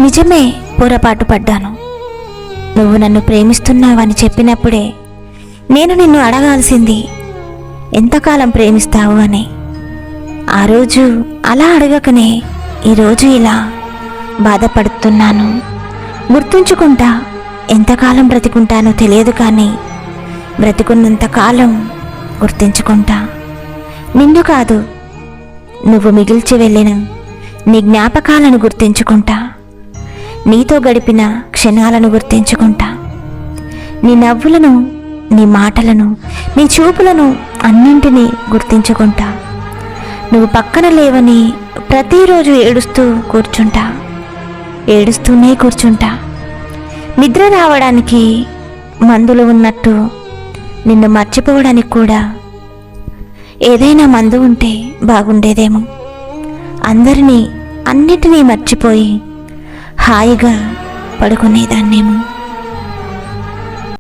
నిజమే, పొరపాటు పడ్డాను. నువ్వు నన్ను ప్రేమిస్తున్నావని చెప్పినప్పుడే నేను నిన్ను అడగాల్సింది ఎంతకాలం ప్రేమిస్తావు అని. ఆ రోజు అలా అడగకనే ఈరోజు ఇలా బాధపడుతున్నాను. గుర్తుంచుకుంటా, ఎంతకాలం బ్రతికుంటానో తెలియదు, కానీ బ్రతికున్నంతకాలం గుర్తుంచుకుంటా. నిన్ను కాదు, నువ్వు మిగిల్చి వెళ్ళిన నీ జ్ఞాపకాలను గుర్తించుకుంటా. నీతో గడిపిన క్షణాలను గుర్తించుకుంటా. నీ నవ్వులను, నీ మాటలను, నీ చూపులను అన్నింటినీ గుర్తించుకుంటా. నువ్వు పక్కన లేవని ప్రతిరోజు ఏడుస్తూ కూర్చుంటా. ఏడుస్తూనే కూర్చుంటా. నిద్ర రావడానికి మందులు ఉన్నట్టు నిన్ను మర్చిపోవడానికి కూడా ఏదైనా మందు ఉంటే బాగుండేదేమో. అందరినీ, అన్నిటినీ మర్చిపోయి హాయిగా పడుకునేదాన్నేమో.